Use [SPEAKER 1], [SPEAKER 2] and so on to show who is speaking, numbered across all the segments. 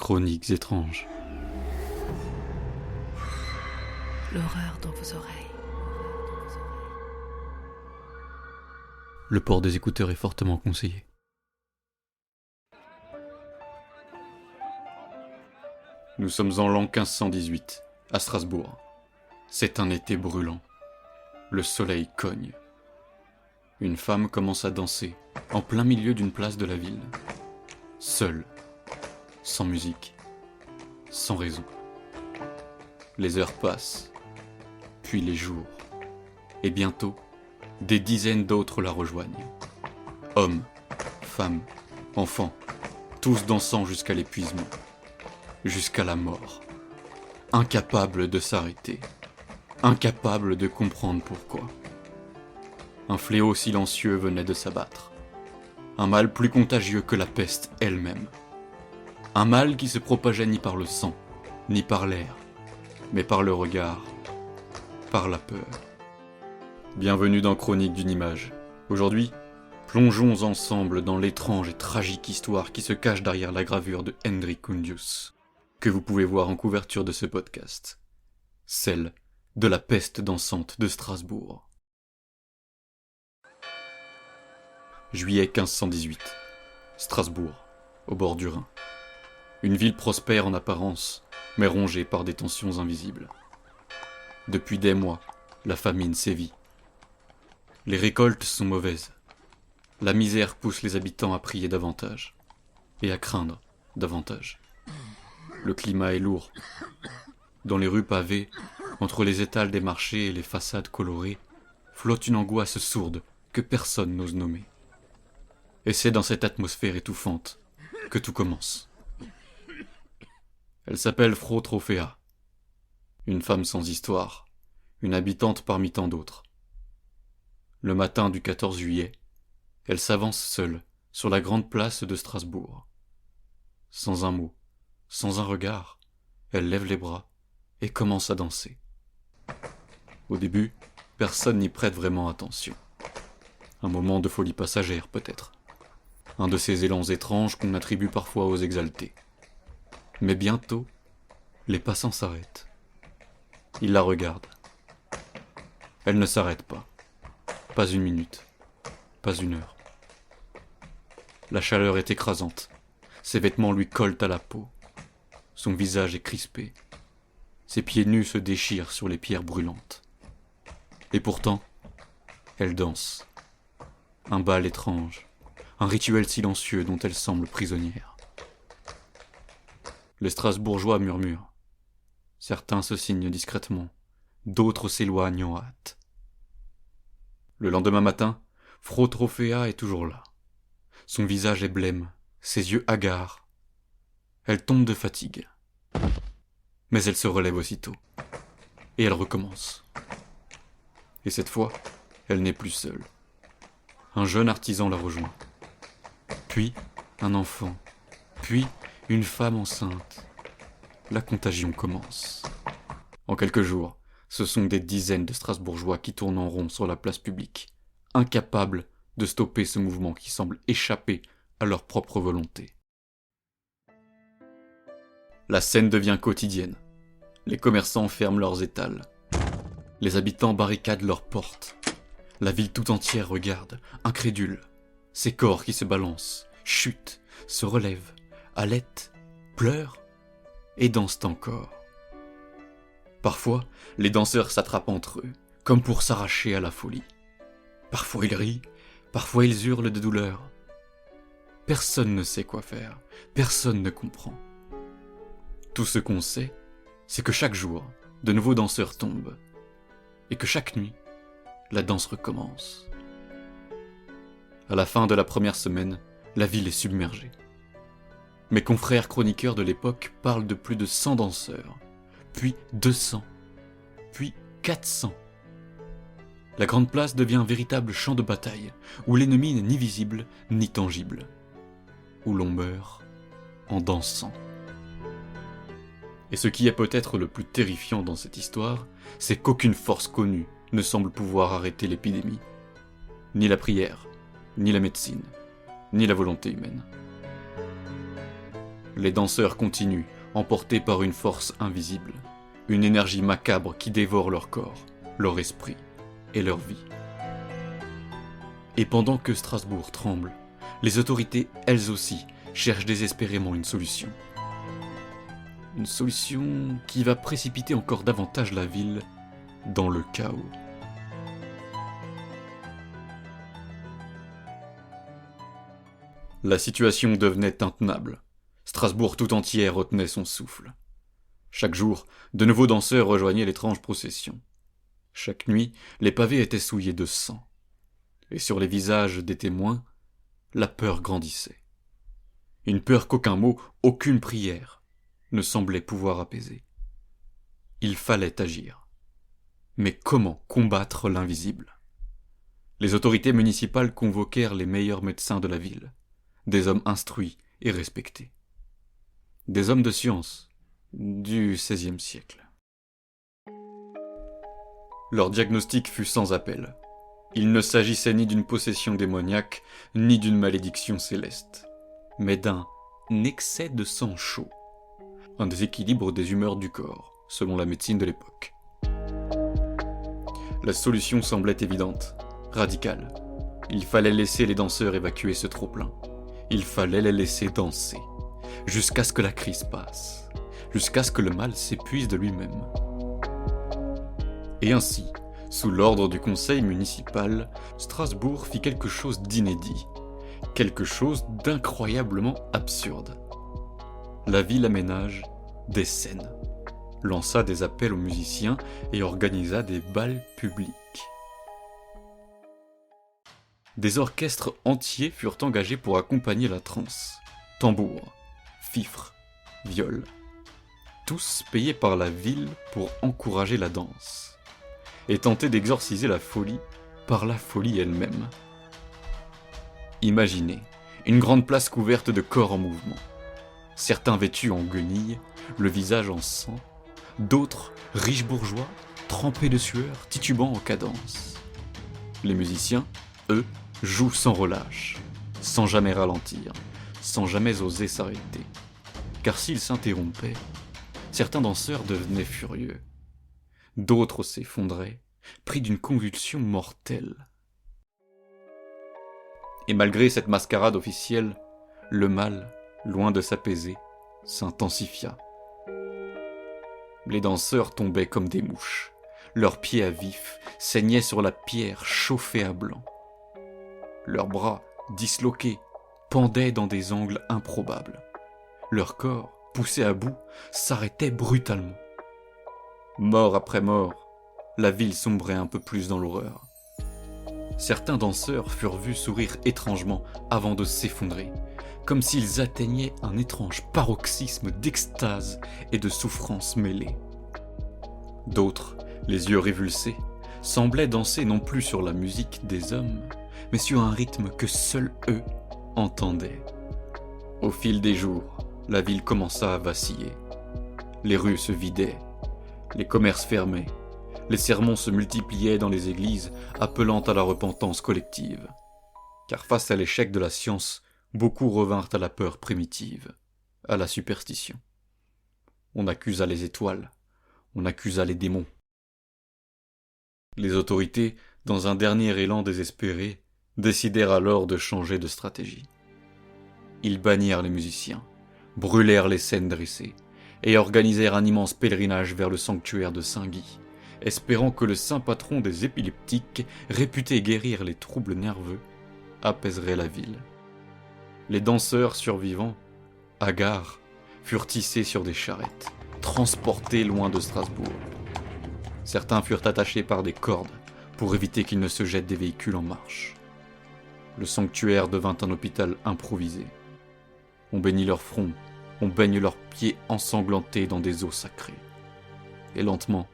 [SPEAKER 1] Chroniques étranges.
[SPEAKER 2] L'horreur dans vos oreilles.
[SPEAKER 1] Le port des écouteurs est fortement conseillé. Nous sommes en l'an 1518, à Strasbourg. C'est un été brûlant. Le soleil cogne. Une femme commence à danser, en plein milieu d'une place de la ville. Seule. Sans musique. Sans raison. Les heures passent. Puis les jours. Et bientôt, des dizaines d'autres la rejoignent. Hommes, femmes, enfants, tous dansant jusqu'à l'épuisement. Jusqu'à la mort. Incapables de s'arrêter. Incapables de comprendre pourquoi. Un fléau silencieux venait de s'abattre. Un mal plus contagieux que la peste elle-même. Un mal qui se propageait ni par le sang, ni par l'air, mais par le regard, par la peur. Bienvenue dans Chroniques d'une image. Aujourd'hui, plongeons ensemble dans l'étrange et tragique histoire qui se cache derrière la gravure de Hendrik Kundius, que vous pouvez voir en couverture de ce podcast. Celle de la peste dansante de Strasbourg. Juillet 1518. Strasbourg, au bord du Rhin. Une ville prospère en apparence, mais rongée par des tensions invisibles. Depuis des mois, la famine sévit. Les récoltes sont mauvaises. La misère pousse les habitants à prier davantage, et à craindre davantage. Le climat est lourd. Dans les rues pavées, entre les étals des marchés et les façades colorées, flotte une angoisse sourde que personne n'ose nommer. Et c'est dans cette atmosphère étouffante que tout commence. Elle s'appelle Frau Trophéa, une femme sans histoire, une habitante parmi tant d'autres. Le matin du 14 juillet, elle s'avance seule sur la grande place de Strasbourg. Sans un mot, sans un regard, elle lève les bras et commence à danser. Au début, personne n'y prête vraiment attention. Un moment de folie passagère peut-être. Un de ces élans étranges qu'on attribue parfois aux exaltés. Mais bientôt, les passants s'arrêtent. Ils la regardent. Elle ne s'arrête pas. Pas une minute. Pas une heure. La chaleur est écrasante. Ses vêtements lui collent à la peau. Son visage est crispé. Ses pieds nus se déchirent sur les pierres brûlantes. Et pourtant, elle danse. Un bal étrange. Un rituel silencieux dont elle semble prisonnière. Les Strasbourgeois murmurent. Certains se signent discrètement, d'autres s'éloignent en hâte. Le lendemain matin, Frau Trophéa est toujours là. Son visage est blême, ses yeux hagards. Elle tombe de fatigue. Mais elle se relève aussitôt. Et elle recommence. Et cette fois, elle n'est plus seule. Un jeune artisan la rejoint. Puis, un enfant. Puis, une femme enceinte. La contagion commence. En quelques jours, ce sont des dizaines de Strasbourgeois qui tournent en rond sur la place publique, incapables de stopper ce mouvement qui semble échapper à leur propre volonté. La scène devient quotidienne. Les commerçants ferment leurs étals. Les habitants barricadent leurs portes. La ville tout entière regarde, incrédule. Ces corps qui se balancent, chutent, se relèvent, halètent, pleurent et dansent encore. Parfois, les danseurs s'attrapent entre eux, comme pour s'arracher à la folie. Parfois ils rient, parfois ils hurlent de douleur. Personne ne sait quoi faire, personne ne comprend. Tout ce qu'on sait, c'est que chaque jour, de nouveaux danseurs tombent, et que chaque nuit, la danse recommence. À la fin de la première semaine, la ville est submergée. Mes confrères chroniqueurs de l'époque parlent de plus de 100 danseurs, puis 200, puis 400. La grande place devient un véritable champ de bataille, où l'ennemi n'est ni visible ni tangible, où l'on meurt en dansant. Et ce qui est peut-être le plus terrifiant dans cette histoire, c'est qu'aucune force connue ne semble pouvoir arrêter l'épidémie. Ni la prière, ni la médecine, ni la volonté humaine. Les danseurs continuent, emportés par une force invisible, une énergie macabre qui dévore leur corps, leur esprit et leur vie. Et pendant que Strasbourg tremble, les autorités, elles aussi, cherchent désespérément une solution. Une solution qui va précipiter encore davantage la ville dans le chaos. La situation devenait intenable. Strasbourg tout entière retenait son souffle. Chaque jour, de nouveaux danseurs rejoignaient l'étrange procession. Chaque nuit, les pavés étaient souillés de sang. Et sur les visages des témoins, la peur grandissait. Une peur qu'aucun mot, aucune prière ne semblait pouvoir apaiser. Il fallait agir. Mais comment combattre l'invisible ? Les autorités municipales convoquèrent les meilleurs médecins de la ville, des hommes instruits et respectés. Des hommes de science du XVIe siècle. Leur diagnostic fut sans appel. Il ne s'agissait ni d'une possession démoniaque, ni d'une malédiction céleste, mais d'un excès de sang chaud, un déséquilibre des humeurs du corps, selon la médecine de l'époque. La solution semblait évidente, radicale. Il fallait laisser les danseurs évacuer ce trop-plein. Il fallait les laisser danser, jusqu'à ce que la crise passe, jusqu'à ce que le mal s'épuise de lui-même. Et ainsi, sous l'ordre du conseil municipal, Strasbourg fit quelque chose d'inédit, quelque chose d'incroyablement absurde. La ville aménage des scènes, lança des appels aux musiciens et organisa des bals publics. Des orchestres entiers furent engagés pour accompagner la transe. Tambours, fifres, viols, tous payés par la ville pour encourager la danse, et tenter d'exorciser la folie par la folie elle-même. Imaginez une grande place couverte de corps en mouvement, certains vêtus en guenilles, le visage en sang, d'autres riches bourgeois, trempés de sueur, titubant en cadence. Les musiciens, eux, jouent sans relâche, sans jamais ralentir, sans jamais oser s'arrêter. Car s'ils s'interrompaient, certains danseurs devenaient furieux. D'autres s'effondraient, pris d'une convulsion mortelle. Et malgré cette mascarade officielle, le mal, loin de s'apaiser, s'intensifia. Les danseurs tombaient comme des mouches, leurs pieds à vif saignaient sur la pierre chauffée à blanc. Leurs bras, disloqués, pendaient dans des angles improbables. Leur corps, poussé à bout, s'arrêtait brutalement. Mort après mort, la ville sombrait un peu plus dans l'horreur. Certains danseurs furent vus sourire étrangement avant de s'effondrer, comme s'ils atteignaient un étrange paroxysme d'extase et de souffrance mêlée. D'autres, les yeux révulsés, semblaient danser non plus sur la musique des hommes, mais sur un rythme que seuls eux entendaient. Au fil des jours, la ville commença à vaciller. Les rues se vidaient, les commerces fermaient, les sermons se multipliaient dans les églises, appelant à la repentance collective. Car face à l'échec de la science, beaucoup revinrent à la peur primitive, à la superstition. On accusa les étoiles, on accusa les démons. Les autorités, dans un dernier élan désespéré, décidèrent alors de changer de stratégie. Ils bannirent les musiciens, brûlèrent les scènes dressées, et organisèrent un immense pèlerinage vers le sanctuaire de Saint-Guy, espérant que le saint patron des épileptiques, réputé guérir les troubles nerveux, apaiserait la ville. Les danseurs survivants, hagards, furent tissés sur des charrettes, transportés loin de Strasbourg. Certains furent attachés par des cordes pour éviter qu'ils ne se jettent des véhicules en marche. Le sanctuaire devint un hôpital improvisé. On baignit leurs fronts, on baigne leurs pieds ensanglantés dans des eaux sacrées. Et lentement,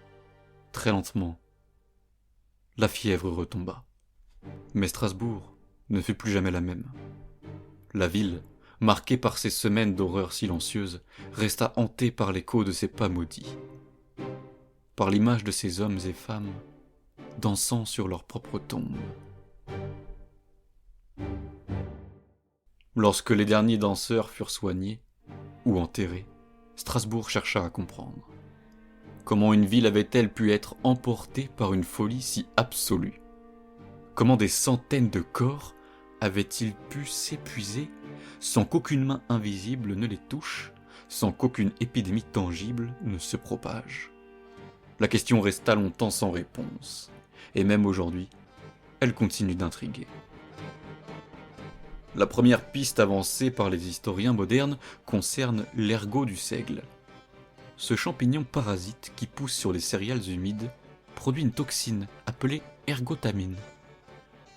[SPEAKER 1] très lentement, la fièvre retomba. Mais Strasbourg ne fut plus jamais la même. La ville, marquée par ces semaines d'horreur silencieuse, resta hantée par l'écho de ces pas maudits, par l'image de ces hommes et femmes dansant sur leur propre tombe. Lorsque les derniers danseurs furent soignés, ou enterrée, Strasbourg chercha à comprendre. Comment une ville avait-elle pu être emportée par une folie si absolue? Comment des centaines de corps avaient-ils pu s'épuiser sans qu'aucune main invisible ne les touche, sans qu'aucune épidémie tangible ne se propage? La question resta longtemps sans réponse, et même aujourd'hui, elle continue d'intriguer. La première piste avancée par les historiens modernes concerne l'ergot du seigle. Ce champignon parasite qui pousse sur les céréales humides produit une toxine appelée ergotamine.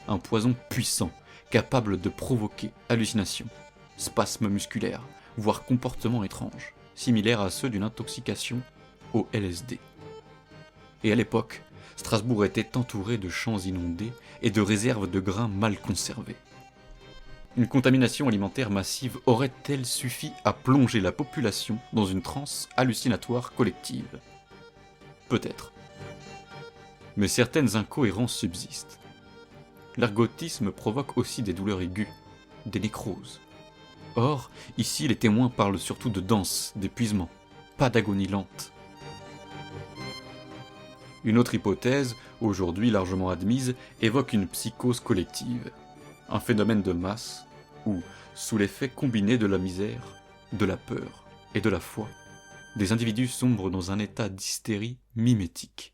[SPEAKER 1] Un poison puissant, capable de provoquer hallucinations, spasmes musculaires, voire comportements étranges, similaires à ceux d'une intoxication au LSD. Et à l'époque, Strasbourg était entourée de champs inondés et de réserves de grains mal conservés. Une contamination alimentaire massive aurait-elle suffi à plonger la population dans une transe hallucinatoire collective? Peut-être. Mais certaines incohérences subsistent. L'ergotisme provoque aussi des douleurs aiguës, des nécroses. Or, ici, les témoins parlent surtout de danse, d'épuisement, pas d'agonie lente. Une autre hypothèse, aujourd'hui largement admise, évoque une psychose collective. Un phénomène de masse où, sous l'effet combiné de la misère, de la peur et de la foi, des individus sombrent dans un état d'hystérie mimétique.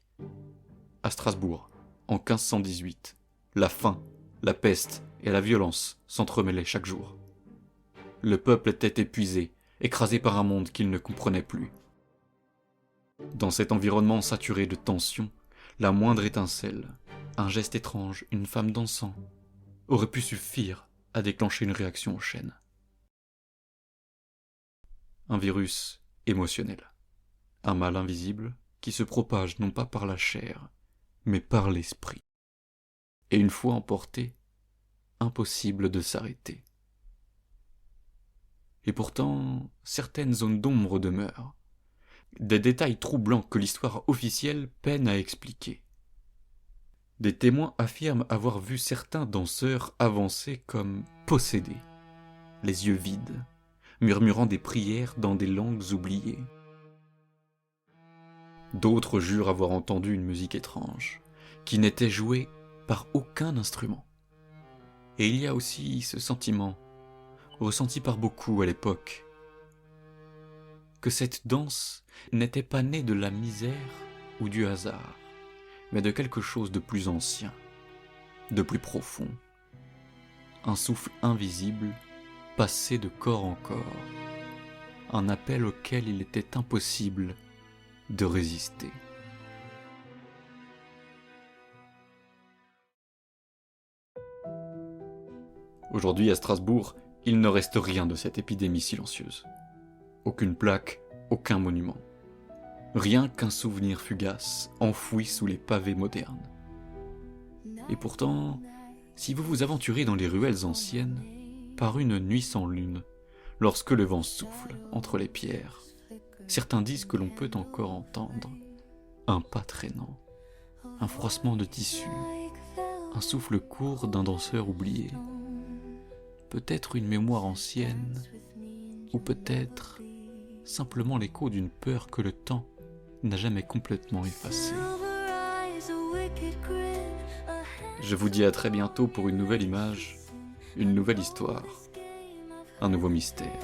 [SPEAKER 1] À Strasbourg, en 1518, la faim, la peste et la violence s'entremêlaient chaque jour. Le peuple était épuisé, écrasé par un monde qu'il ne comprenait plus. Dans cet environnement saturé de tensions, la moindre étincelle, un geste étrange, une femme dansant, aurait pu suffire à déclencher une réaction en chaîne. Un virus émotionnel, un mal invisible qui se propage non pas par la chair, mais par l'esprit. Et une fois emporté, impossible de s'arrêter. Et pourtant, certaines zones d'ombre demeurent, des détails troublants que l'histoire officielle peine à expliquer. Des témoins affirment avoir vu certains danseurs avancer comme possédés, les yeux vides, murmurant des prières dans des langues oubliées. D'autres jurent avoir entendu une musique étrange, qui n'était jouée par aucun instrument. Et il y a aussi ce sentiment, ressenti par beaucoup à l'époque, que cette danse n'était pas née de la misère ou du hasard, mais de quelque chose de plus ancien, de plus profond. Un souffle invisible, passé de corps en corps, un appel auquel il était impossible de résister. Aujourd'hui à Strasbourg, il ne reste rien de cette épidémie silencieuse. Aucune plaque, aucun monument. Rien qu'un souvenir fugace, enfoui sous les pavés modernes. Et pourtant, si vous vous aventurez dans les ruelles anciennes, par une nuit sans lune, lorsque le vent souffle entre les pierres, certains disent que l'on peut encore entendre un pas traînant, un froissement de tissu, un souffle court d'un danseur oublié, peut-être une mémoire ancienne, ou peut-être simplement l'écho d'une peur que le temps n'a jamais complètement effacée. Je vous dis à très bientôt pour une nouvelle image, une nouvelle histoire, un nouveau mystère.